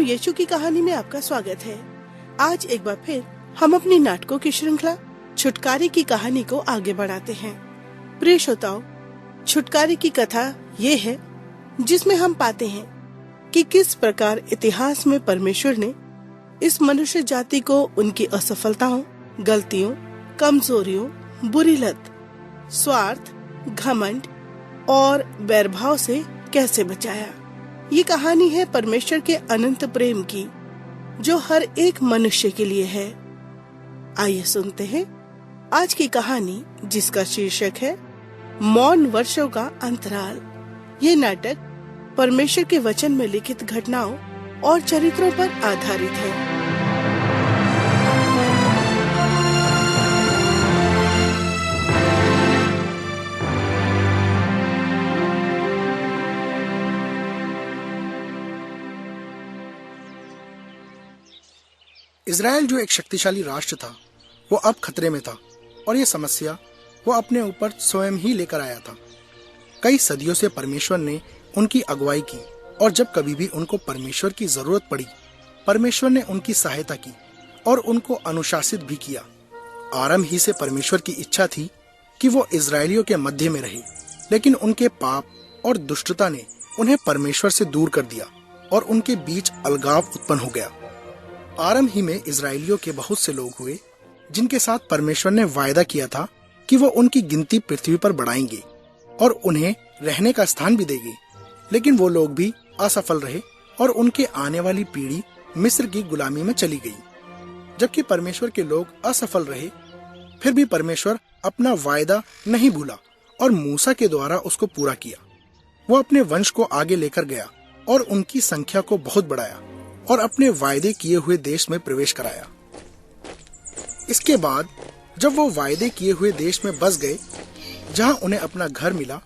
यीशु की कहानी में आपका स्वागत है। आज एक बार फिर हम अपनी नाटकों की श्रृंखला छुटकारे की कहानी को आगे बढ़ाते हैं। प्रिय श्रोताओ, छुटकारे की कथा ये है जिसमें हम पाते हैं कि किस प्रकार इतिहास में परमेश्वर ने इस मनुष्य जाति को उनकी असफलताओं, गलतियों, कमजोरियों, बुरी लत, स्वार्थ, घमंड और वैरभाव से कैसे बचाया। ये कहानी है परमेश्वर के अनंत प्रेम की, जो हर एक मनुष्य के लिए है। आइए सुनते हैं आज की कहानी, जिसका शीर्षक है मौन वर्षों का अंतराल। ये नाटक परमेश्वर के वचन में लिखित घटनाओं और चरित्रों पर आधारित है। इज़राइल जो एक शक्तिशाली राष्ट्र था, वो अब खतरे में था और ये समस्या वो अपने ऊपर स्वयं ही लेकर आया था। कई सदियों से परमेश्वर ने उनकी अगुवाई की और जब कभी भी उनको परमेश्वर की जरूरत पड़ी, परमेश्वर ने उनकी सहायता की और उनको अनुशासित भी किया। आरंभ ही से परमेश्वर की इच्छा थी कि वो इजरायलियों के मध्य में रहे, लेकिन उनके पाप और दुष्टता ने उन्हें परमेश्वर से दूर कर दिया और उनके बीच अलगाव उत्पन्न हो गया। आरंभ ही में इजरायलियों के बहुत से लोग हुए जिनके साथ परमेश्वर ने वायदा किया था कि वो उनकी गिनती पृथ्वी पर बढ़ाएंगे और उन्हें रहने का स्थान भी देंगे, लेकिन वो लोग भी असफल रहे और उनके आने वाली पीढ़ी मिस्र की गुलामी में चली गई। जबकि परमेश्वर के लोग असफल रहे, फिर भी परमेश्वर अपना वायदा नहीं भूला और मूसा के द्वारा उसको पूरा किया। वो अपने वंश को आगे लेकर गया और उनकी संख्या को बहुत बढ़ाया और अपने वायदे किए हुए देश में प्रवेश कराया। इसके बाद जब वो वायदे किए हुए देश में बस गए, जहां उन्हें अपना घर मिला,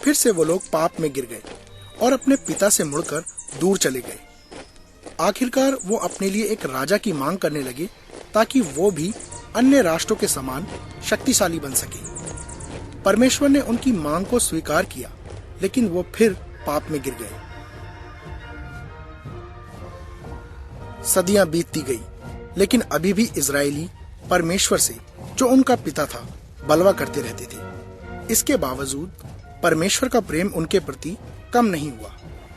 फिर से वो लोग पाप में गिर गए और अपने पिता से मुड़कर दूर चले गए। आखिरकार वो अपने लिए एक राजा की मांग करने लगे ताकि वो भी अन्य राष्ट्रों के समान शक्तिशाली बन सके। परमेश्वर ने उनकी मांग को स्वीकार किया, लेकिन वो फिर पाप में गिर गए। सदियां बीतती गई, लेकिन अभी भी इजरायली परमेश्वर से, जो उनका पिता था, बलवा करते रहते थे। इसके बावजूद परमेश्वर का प्रेम उनके प्रति कम नहीं हुआ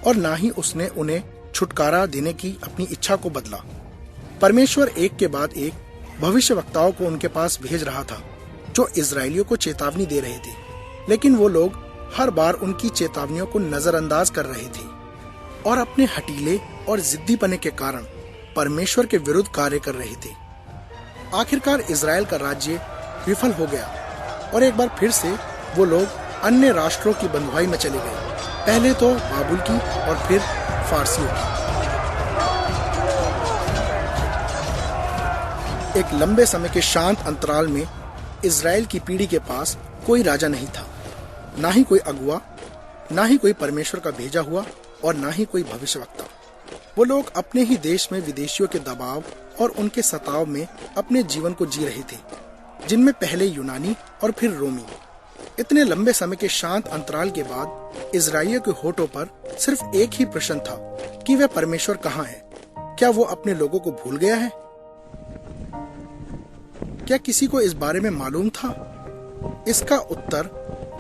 और ना ही उसने उन्हें छुटकारा देने की अपनी इच्छा को बदला। परमेश्वर एक के बाद एक भविष्यवक्ताओं को उनके पास भेज रहा था, जो इजरायलियों को चेतावनी दे रहे थे, लेकिन वो लोग हर बार उनकी चेतावनियों को नजरअंदाज कर रहे थे और अपने हटीले और जिद्दीपने के कारण परमेश्वर के विरुद्ध कार्य कर रहे थे। आखिरकार इजराइल का राज्य विफल हो गया और एक बार फिर से वो लोग अन्य राष्ट्रों की बंधुआई में चले गए, पहले तो बाबुल की और फिर फारसियों की। एक लंबे समय के शांत अंतराल में इजराइल की पीढ़ी के पास कोई राजा नहीं था, ना ही कोई अगुआ, ना ही कोई परमेश्वर का भेजा हुआ और ना ही कोई भविष्यवक्ता। वो लोग अपने ही देश में विदेशियों के दबाव और उनके सताव में अपने जीवन को जी रहे थे, जिनमें पहले यूनानी और फिर रोमी। इतने लंबे समय के शांत अंतराल के बाद इजराइलियों के होठों पर सिर्फ एक ही प्रश्न था कि वह परमेश्वर कहाँ है। क्या वो अपने लोगों को भूल गया है? क्या किसी को इस बारे में मालूम था? इसका उत्तर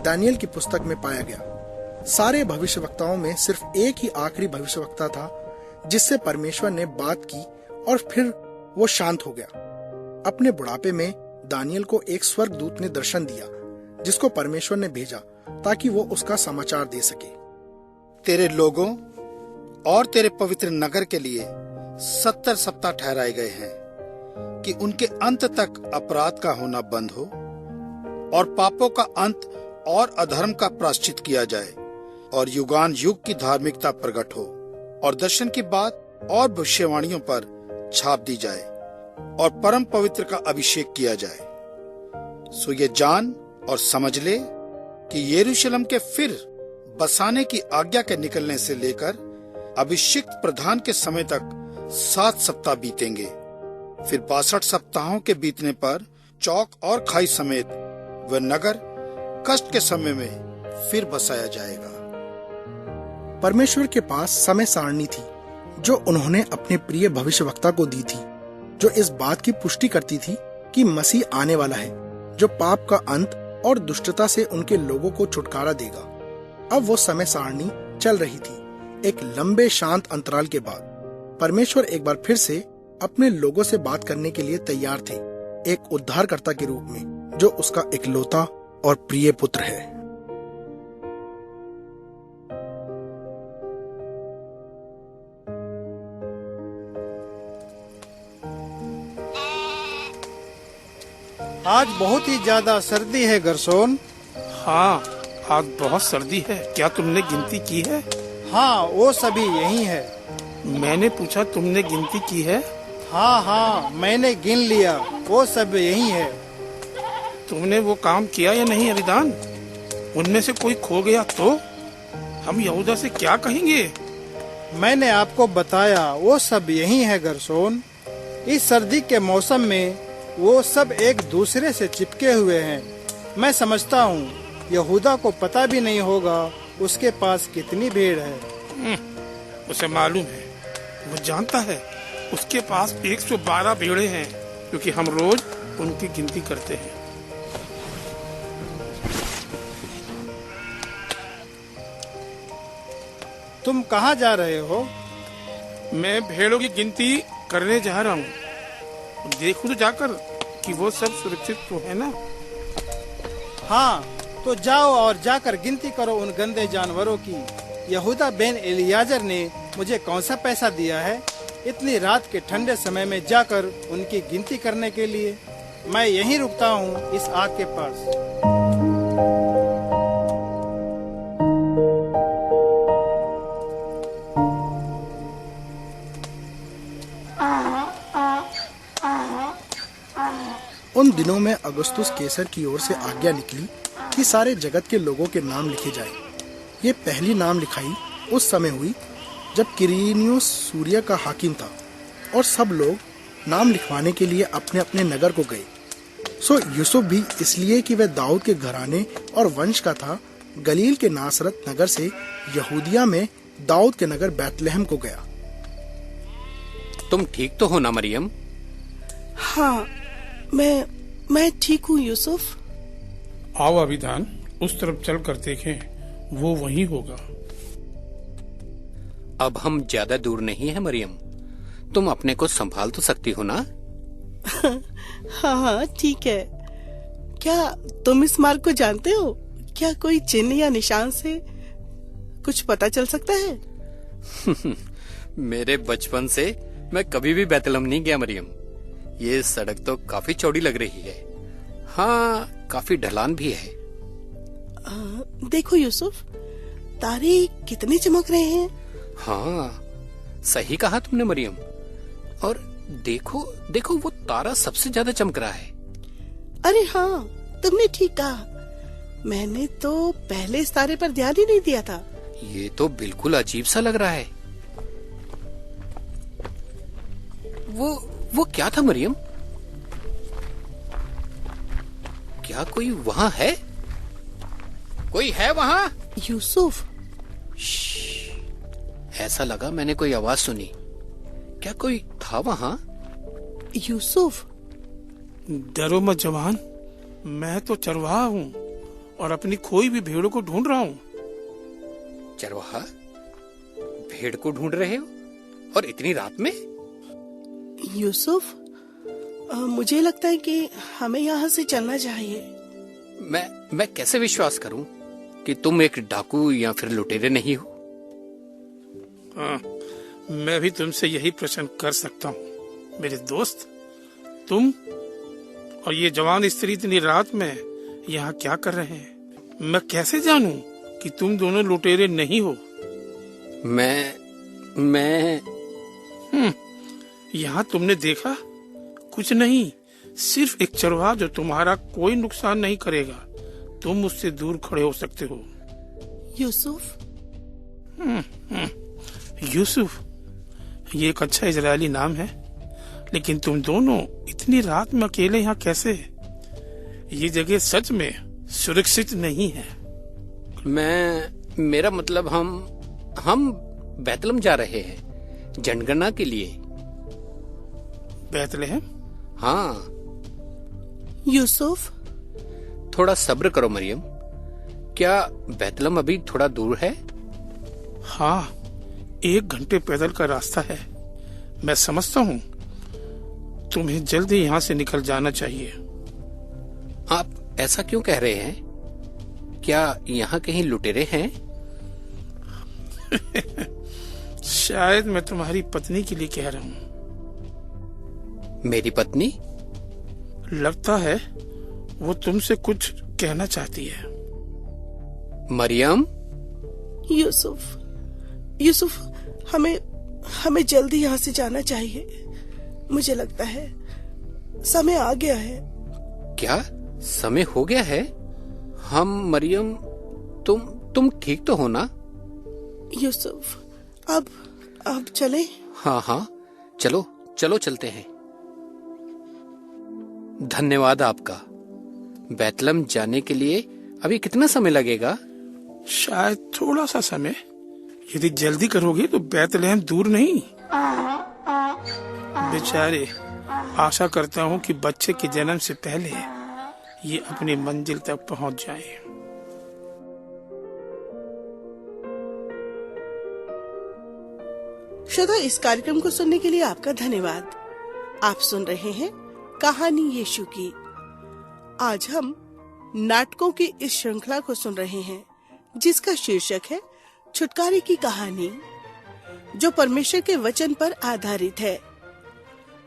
दानियल की पुस्तक में पाया गया। सारे भविष्यवक्ताओं में सिर्फ एक ही आखिरी भविष्यवक्ता था जिससे परमेश्वर ने बात की और फिर वो शांत हो गया। अपने बुढ़ापे में दानियल को एक स्वर्गदूत ने दर्शन दिया, जिसको परमेश्वर ने भेजा ताकि वो उसका समाचार दे सके। तेरे लोगों और तेरे पवित्र नगर के लिए 70 सप्ताह ठहराए गए हैं कि उनके अंत तक अपराध का होना बंद हो और पापों का अंत और अधर्म का प्रायश्चित किया जाए और युगान युग की धार्मिकता प्रकट हो और दर्शन की बात और भविष्यवाणियों पर छाप दी जाए और परम पवित्र का अभिषेक किया जाए। सो ये जान और समझ ले कि यरूशलेम के फिर बसाने की आज्ञा के निकलने से लेकर अभिषिक्त प्रधान के समय तक 7 सप्ताह बीतेंगे। फिर 62 सप्ताहों के बीतने पर चौक और खाई समेत वह नगर कष्ट के समय में फिर बसाया जाएगा। परमेश्वर के पास समय सारणी थी जो उन्होंने अपने प्रिय भविष्यवक्ता को दी थी, जो इस बात की पुष्टि करती थी कि मसीह आने वाला है, जो पाप का अंत और दुष्टता से उनके लोगों को छुटकारा देगा। अब वो समय सारणी चल रही थी। एक लंबे शांत अंतराल के बाद परमेश्वर एक बार फिर से अपने लोगों से बात करने के लिए तैयार थे, एक उद्धारकर्ता के रूप में, जो उसका इकलौता और प्रिय पुत्र है। आज बहुत ही ज्यादा सर्दी है गरसोन। हाँ, आज बहुत सर्दी है। क्या तुमने गिनती की है? हाँ, वो सभी यही है। मैंने पूछा, तुमने गिनती की है? हाँ हाँ, मैंने गिन लिया, वो सब यही है। तुमने वो काम किया या नहीं अभिदान? उनमें से कोई खो गया तो हम यहूदा से क्या कहेंगे? मैंने आपको बताया, वो सब यही है गरसोन। इस सर्दी के मौसम में वो सब एक दूसरे से चिपके हुए हैं। मैं समझता हूँ यहूदा को पता भी नहीं होगा उसके पास कितनी भीड़ है। उसे मालूम है, वो जानता है उसके पास 112 भेड़ें हैं, क्योंकि हम रोज उनकी गिनती करते हैं। तुम कहाँ जा रहे हो? मैं भेड़ों की गिनती करने जा रहा हूँ। देखूं तो जाकर कि वो सब सुरक्षित तो है ना। हाँ, तो जाओ और जाकर गिनती करो उन गंदे जानवरों की। यहूदा बेन एलियाजर ने मुझे कौन सा पैसा दिया है इतनी रात के ठंडे समय में जाकर उनकी गिनती करने के लिए? मैं यहीं रुकता हूँ इस आग के पास। उन दिनों में अगस्तुस कैसर की ओर से आज्ञा निकली कि सारे जगत के लोगों के नाम लिखे जाएं। ये पहली नाम लिखाई उस समय हुई जब किरीनियुस सूर्य का हाकिम था, और सब लोग नाम लिखवाने के लिए अपने अपने नगर को गए। सो यूसुफ भी इसलिए कि वह दाऊद के घराने और वंश का था, गलील के नासरत नगर से यहूदिया में दाऊद के नगर बैतलहम को गया। तुम ठीक तो हो ना मरियम? हाँ, मैं ठीक हूँ यूसुफ। आओ अभिदान, उस तरफ चल कर देखें, वो वहीं होगा। अब हम ज्यादा दूर नहीं है मरियम, तुम अपने को संभाल तो सकती हो ना? हाँ हाँ, ठीक है। क्या तुम इस मार्ग को जानते हो? क्या कोई चिन्ह या निशान से कुछ पता चल सकता है? मेरे बचपन से मैं कभी भी बैतलहम नहीं गया मरियम। ये सड़क तो काफी चौड़ी लग रही है। हाँ, काफी ढलान भी है। देखो यूसुफ, तारे कितने चमक रहे हैं। हाँ, सही कहा तुमने मरियम। और देखो देखो, वो तारा सबसे ज्यादा चमक रहा है। अरे हाँ, तुमने ठीक कहा। मैंने तो पहले इस तारे पर ध्यान ही नहीं दिया था। ये तो बिल्कुल अजीब सा लग रहा है। वो क्या था मरियम? क्या कोई वहाँ है? कोई है वहाँ? यूसुफ, ऐसा लगा मैंने कोई आवाज सुनी। क्या कोई था वहाँ? यूसुफ, डरो मत जवान, मैं तो चरवाहा हूँ और अपनी खोई भी भेड़ों को ढूंढ रहा हूँ। चरवाहा? भेड़ को ढूंढ रहे हो और इतनी रात में? यूसुफ, मुझे लगता है कि हमें यहाँ से चलना चाहिए। मैं कैसे विश्वास करूं कि तुम एक डाकू या फिर लुटेरे नहीं हो? हाँ, मैं भी तुमसे यही प्रश्न कर सकता हूँ मेरे दोस्त। तुम और ये जवान स्त्री इतनी रात में यहाँ क्या कर रहे हैं? मैं कैसे जानूं कि तुम दोनों लुटेरे नहीं हो? मैं यहाँ तुमने देखा? कुछ नहीं, सिर्फ एक चरवाहा जो तुम्हारा कोई नुकसान नहीं करेगा। तुम उससे दूर खड़े हो सकते हो। यूसुफ, यूसुफ, ये एक अच्छा इजरायली नाम है, लेकिन तुम दोनों इतनी रात में अकेले यहाँ कैसे? ये जगह सच में सुरक्षित नहीं है। मेरा मतलब हम बैतलहम जा रहे हैं। जनगणना के लिए। बैतलहम? हाँ। यूसुफ, थोड़ा सब्र करो मरियम। क्या बैतलहम अभी थोड़ा दूर है? हाँ, 1 घंटे पैदल का रास्ता है। मैं समझता हूँ तुम्हें जल्दी यहाँ से निकल जाना चाहिए। आप ऐसा क्यों कह रहे हैं? क्या यहाँ कहीं लुटेरे हैं? शायद मैं तुम्हारी पत्नी के लिए कह रहा हूँ। मेरी पत्नी? लगता है वो तुमसे कुछ कहना चाहती है। मरियम? यूसुफ, हमें जल्दी यहाँ से जाना चाहिए। मुझे लगता है समय आ गया है। क्या समय हो गया है? हम मरियम, तुम ठीक तो हो ना? यूसुफ, अब चलें? हाँ, चलो चलते हैं। धन्यवाद आपका। बैतलहम जाने के लिए अभी कितना समय लगेगा? शायद थोड़ा सा समय। यदि जल्दी करोगे तो बैतलहम दूर नहीं। बेचारे, आशा करता हूँ कि बच्चे के जन्म से पहले ये अपनी मंजिल तक पहुँच जाए। श्रोता, इस कार्यक्रम को सुनने के लिए आपका धन्यवाद। आप सुन रहे हैं कहानी यीशु की। आज हम नाटकों की इस श्रृंखला को सुन रहे हैं जिसका शीर्षक है छुटकारे की कहानी, जो परमेश्वर के वचन पर आधारित है।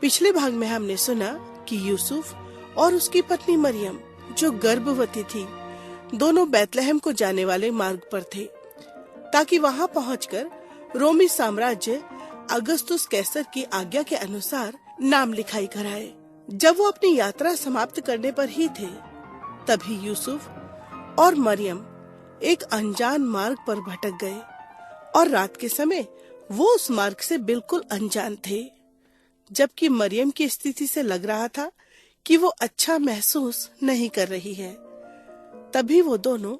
पिछले भाग में हमने सुना कि यूसुफ और उसकी पत्नी मरियम, जो गर्भवती थी, दोनों बैतलहम को जाने वाले मार्ग पर थे ताकि वहां पहुंचकर रोमी साम्राज्य अगस्तुस कैसर की आज्ञा के अनुसार नाम लिखाई कराए। जब वो अपनी यात्रा समाप्त करने पर ही थे, तभी यूसुफ और मरियम एक अनजान मार्ग पर भटक गए और रात के समय वो उस मार्ग से बिल्कुल अनजान थे। जबकि मरियम की स्थिति से लग रहा था कि वो अच्छा महसूस नहीं कर रही है, तभी वो दोनों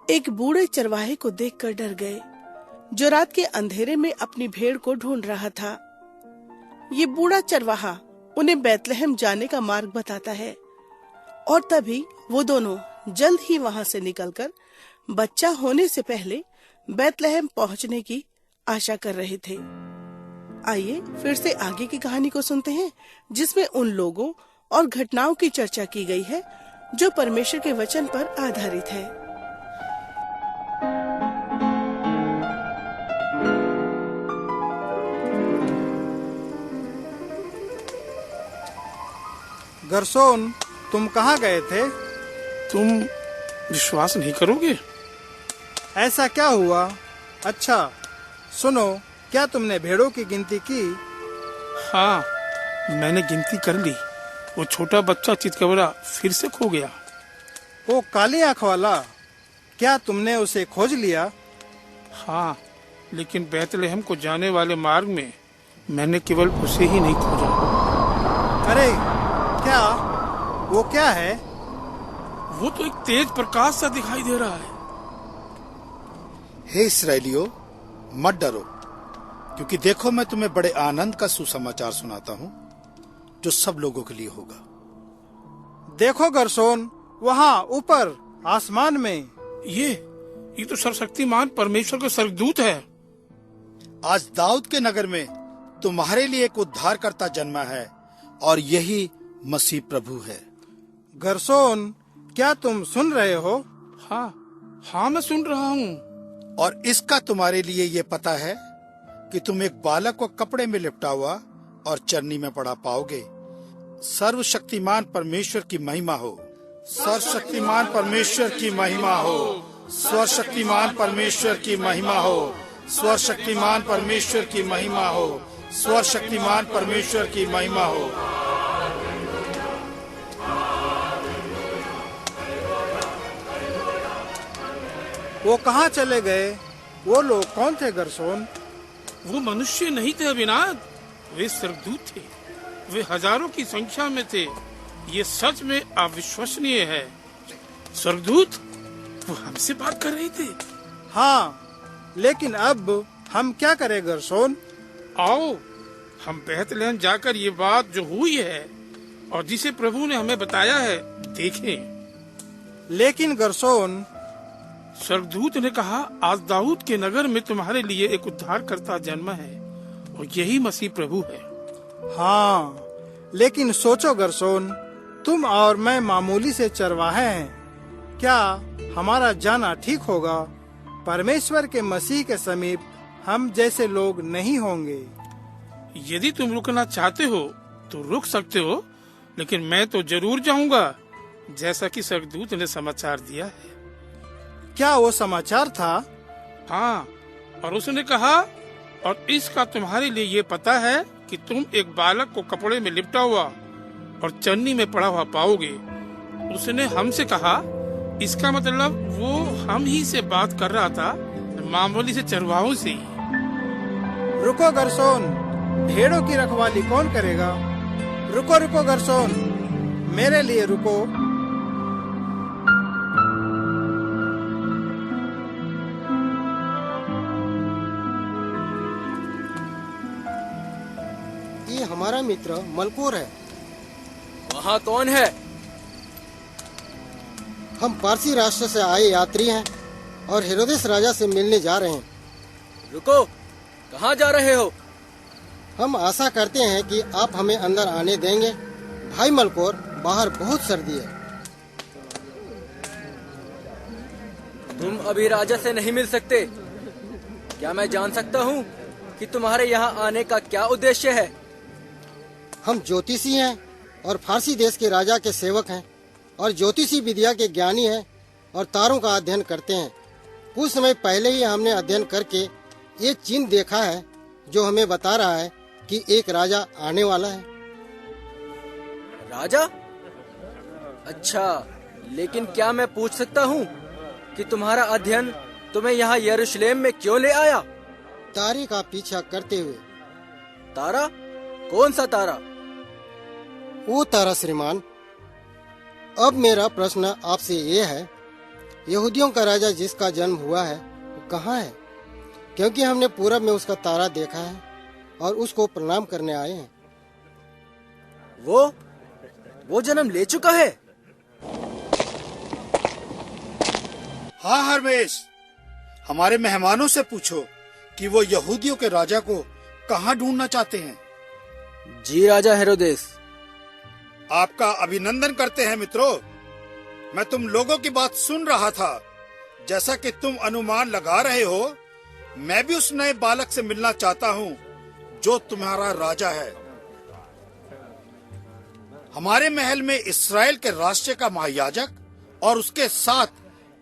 एक बूढ़े चरवाहे को देखकर डर गए, जो रात के अंधेरे में अपनी भेड़ को ढूंढ रहा था। ये बूढ़ा चरवाहा उन्हें बैतलहम जाने का मार्ग बताता है और तभी वो दोनों जल्द ही वहां से निकलकर बच्चा होने से पहले बैतलहम पहुंचने की आशा कर रहे थे। आइए फिर से आगे की कहानी को सुनते हैं, जिसमें उन लोगों और घटनाओं की चर्चा की गई है जो परमेश्वर के वचन पर आधारित है। गरसोन, तुम कहाँ गए थे? तुम विश्वास नहीं करोगे। ऐसा क्या हुआ? अच्छा सुनो, क्या तुमने भेड़ों की गिनती की? हाँ, मैंने गिनती कर ली। वो छोटा बच्चा चितकबरा फिर से खो गया। वो काली आंख वाला, क्या तुमने उसे खोज लिया? हाँ, लेकिन बैतलहम को जाने वाले मार्ग में मैंने केवल उसे ही नहीं खोजा। अरे क्या? वो क्या है? वो तो एक तेज प्रकाश सा दिखाई दे रहा है। हे इस्राएलियों, मत डरो, क्योंकि देखो मैं तुम्हें बड़े आनंद का सुसमाचार सुनाता हूँ जो सब लोगों के लिए होगा। देखो गरसोन, वहाँ ऊपर आसमान में ये तो सर्वशक्तिमान परमेश्वर का स्वर्गदूत है। आज दाऊद के नगर में तुम्हारे लिए एक उद्धारकर्ता जन्मा है और यही मसीह प्रभु है। गरसोन, क्या तुम सुन रहे हो? हाँ, मैं सुन रहा हूँ। और इसका तुम्हारे लिए ये पता है कि तुम एक बालक को कपड़े में लिपटा हुआ और चरनी में पड़ा पाओगे। सर्वशक्तिमान परमेश्वर की महिमा हो। सर्वशक्तिमान परमेश्वर की महिमा हो। सर्वशक्तिमान परमेश्वर की महिमा हो। सर्वशक्तिमान परमेश्वर की महिमा हो। सर्वशक्तिमान परमेश्वर की महिमा हो। वो कहाँ चले गए? वो लोग कौन थे गरसोन? वो मनुष्य नहीं थे अविनाद, वे स्वर्गदूत थे। वे हजारों की संख्या में थे। ये सच में अविश्वसनीय है। स्वर्गदूत वो हमसे बात कर रहे थे। हाँ, लेकिन अब हम क्या करें गरसोन? आओ हम बेतलहम जाकर ये बात जो हुई है और जिसे प्रभु ने हमें बताया है देखें। लेकिन गरसोन, स्वर्गदूत ने कहा, आज दाऊद के नगर में तुम्हारे लिए एक उद्धारकर्ता जन्मा है और यही मसीह प्रभु है। हाँ, लेकिन सोचो गरसोन, तुम और मैं मामूली से चरवाहे हैं। क्या हमारा जाना ठीक होगा? परमेश्वर के मसीह के समीप हम जैसे लोग नहीं होंगे। यदि तुम रुकना चाहते हो तो रुक सकते हो, लेकिन मैं तो जरूर जाऊंगा, जैसा कि स्वर्गदूत ने समाचार दिया है। क्या वो समाचार था? हाँ, और उसने कहा, और इसका तुम्हारे लिए ये पता है कि तुम एक बालक को कपड़े में लिपटा हुआ और चन्नी में पड़ा हुआ पाओगे। उसने हमसे कहा, इसका मतलब वो हम ही से बात कर रहा था, मामूली से चरवाहों से ही। रुको गरसोन, भेड़ों की रखवाली कौन करेगा? रुको रुको गरसोन, मेरे लिए रुको। ये हमारा मित्र मलकोर है। वहाँ कौन है? हम पारसी राष्ट्र से आए यात्री हैं और हेरोदेस राजा से मिलने जा रहे हैं। रुको, कहाँ जा रहे हो? हम आशा करते हैं कि आप हमें अंदर आने देंगे। भाई मलकोर, बाहर बहुत सर्दी है। तुम अभी राजा से नहीं मिल सकते। क्या मैं जान सकता हूँ कि तुम्हारे यहाँ आने का क्या उद्देश्य है? हम ज्योतिषी हैं और फारसी देश के राजा के सेवक हैं और ज्योतिषी विद्या के ज्ञानी हैं और तारों का अध्ययन करते हैं। कुछ समय पहले ही हमने अध्ययन करके एक चिन्ह देखा है जो हमें बता रहा है कि एक राजा आने वाला है। राजा? अच्छा, लेकिन क्या मैं पूछ सकता हूँ कि तुम्हारा अध्ययन तुम्हें यहाँ यरूशलेम में क्यों ले आया? तारे का पीछा करते हुए। तारा? कौन सा तारा? वो तारा श्रीमान। अब मेरा प्रश्न आपसे ये है, यहूदियों का राजा जिसका जन्म हुआ है वो कहाँ है? क्योंकि हमने पूरब में उसका तारा देखा है और उसको प्रणाम करने आए हैं। वो जन्म ले चुका है। हाँ हरमेश, हमारे मेहमानों से पूछो कि वो यहूदियों के राजा को कहाँ ढूंढना चाहते हैं। जी राजा हेरोदेस। आपका अभिनंदन करते हैं मित्रों। मैं तुम लोगों की बात सुन रहा था। जैसा कि तुम अनुमान लगा रहे हो, मैं भी उस नए बालक से मिलना चाहता हूँ जो तुम्हारा राजा है। हमारे महल में इस्राएल के राष्ट्र का महायाजक और उसके साथ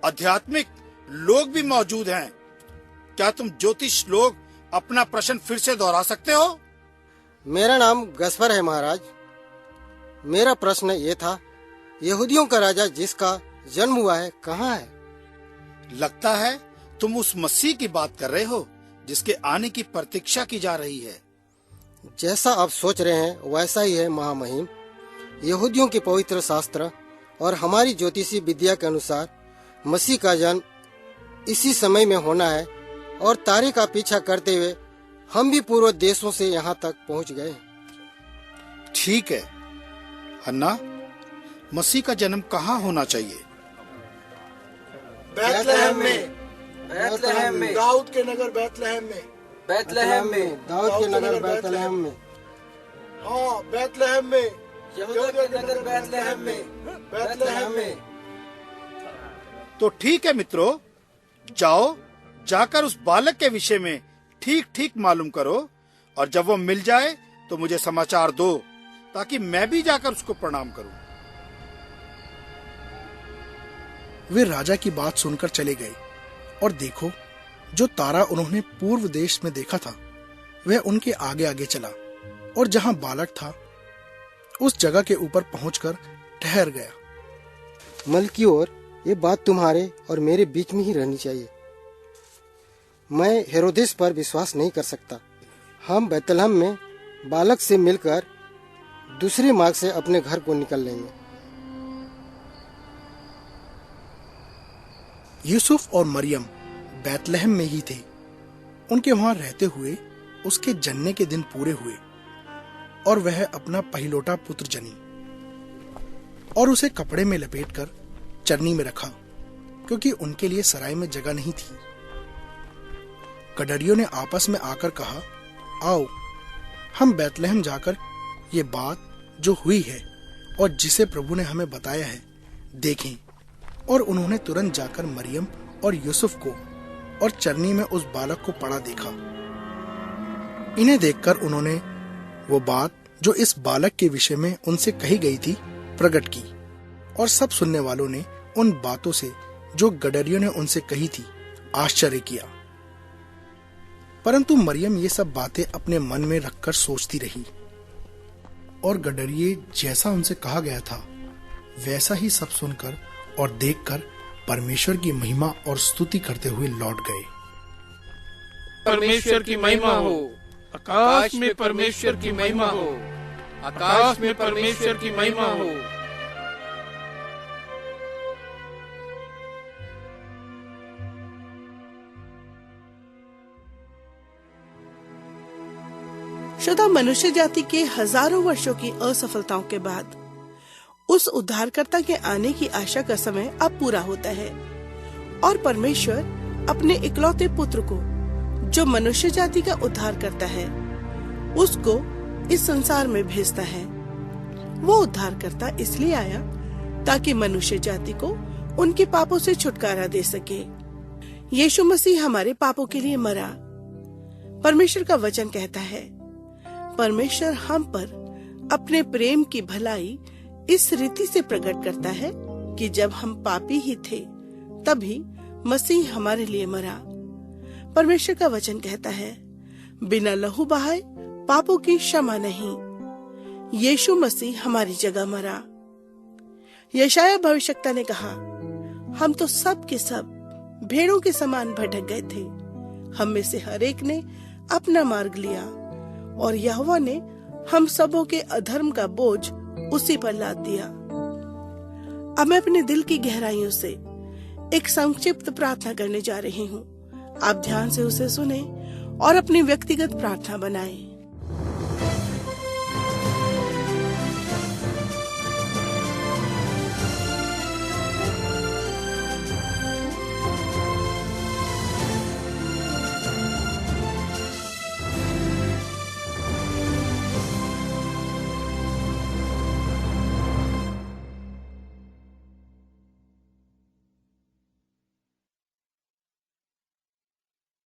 आध्यात्मिक लोग भी मौजूद हैं। क्या तुम ज्योतिष लोग अपना प्रश्न फिर से दोहरा सकते हो? मेरा नाम गस्पर है महाराज। मेरा प्रश्न ये था, यहूदियों का राजा जिसका जन्म हुआ है कहाँ है? लगता है तुम उस मसीह की बात कर रहे हो जिसके आने की प्रतीक्षा की जा रही है। जैसा आप सोच रहे हैं वैसा ही है महामहिम। यहूदियों के पवित्र शास्त्र और हमारी ज्योतिषी विद्या के अनुसार मसीह का जन्म इसी समय में होना है और तारे का पीछा करते हुए हम भी पूर्व देशों से यहाँ तक पहुँच गए। ठीक है हन्ना, मसीह का जन्म कहाँ होना चाहिए? बैतलहम में, बैतलहम में, दाऊद के नगर बैतलहम में। बैतलहम में, दाऊद के नगर बैतलहम में। हाँ, बैतलहम में, यहूदा के नगर बैतलहम में, बैतलहम में। तो ठीक है मित्रों, जाओ जाकर उस बालक के विषय में ठीक ठीक मालूम करो और जब वो मिल जाए तो मुझे समाचार दो ताकि मैं भी जाकर उसको प्रणाम करूं। वे राजा की बात सुनकर चले गए और देखो, जो तारा उन्होंने पूर्व देश में देखा था वह उनके आगे आगे चला और जहां बालक था उस जगह के ऊपर पहुंचकर ठहर गया। मलकीओर, ये बात तुम्हारे और मेरे बीच में ही रहनी चाहिए। मैं हेरोदेस पर विश्वास नहीं कर सकता। हम बैतलहम में बालक से मिलकर दूसरे मार्ग से अपने घर को निकल लेंगे। यूसुफ और मरियम बैतलहम में ही थे। उनके वहां रहते हुए उसके जन्ने के दिन पूरे हुए और वह अपना पहिलौठा पुत्र जनी और उसे कपड़े में लपेटकर चरनी में रखा, क्योंकि उनके लिए सराय में जगह नहीं थी। गडरियों ने आपस में आकर कहा, आओ हम बैतलहम जाकर ये बात जो हुई है और जिसे प्रभु ने हमें बताया है देखें। और उन्होंने तुरंत जाकर मरियम और यूसुफ को और चरनी में उस बालक को पड़ा देखा। इन्हें देखकर उन्होंने वो बात जो इस बालक के विषय में उनसे कही गई थी प्रकट की, और सब सुनने वालों ने उन बातों से जो गडरियों ने उनसे कही थी आश्चर्य किया। परंतु मरियम ये सब बातें अपने मन में रखकर सोचती रही, और गडरिये जैसा उनसे कहा गया था वैसा ही सब सुनकर और देखकर परमेश्वर की महिमा और स्तुति करते हुए लौट गए। परमेश्वर की महिमा हो, आकाश में परमेश्वर की महिमा हो, आकाश में परमेश्वर की महिमा हो। श्रोता, मनुष्य जाति के हजारों वर्षों की असफलताओं के बाद उस उद्धारकर्ता के आने की आशा का समय अब पूरा होता है, और परमेश्वर अपने इकलौते पुत्र को, जो मनुष्य जाति का उद्धार करता है, उसको इस संसार में भेजता है। वो उद्धारकर्ता इसलिए आया ताकि मनुष्य जाति को उनके पापों से छुटकारा दे सके। यीशु मसीह हमारे पापों के लिए मरा। परमेश्वर का वचन कहता है, परमेश्वर हम पर अपने प्रेम की भलाई इस रीति से प्रकट करता है कि जब हम पापी ही थे तभी मसीह हमारे लिए मरा। परमेश्वर का वचन कहता है, बिना लहू बहाए पापों की क्षमा नहीं। यीशु मसीह हमारी जगह मरा। यशायाह भविष्यवक्ता ने कहा, हम तो सब के सब भेड़ों के समान भटक गए थे, हम में से हर एक ने अपना मार्ग लिया, और यहोवा ने हम सबों के अधर्म का बोझ उसी पर लाद दिया। अब मैं अपने दिल की गहराइयों से एक संक्षिप्त प्रार्थना करने जा रही हूँ। आप ध्यान से उसे सुने और अपनी व्यक्तिगत प्रार्थना बनाएं।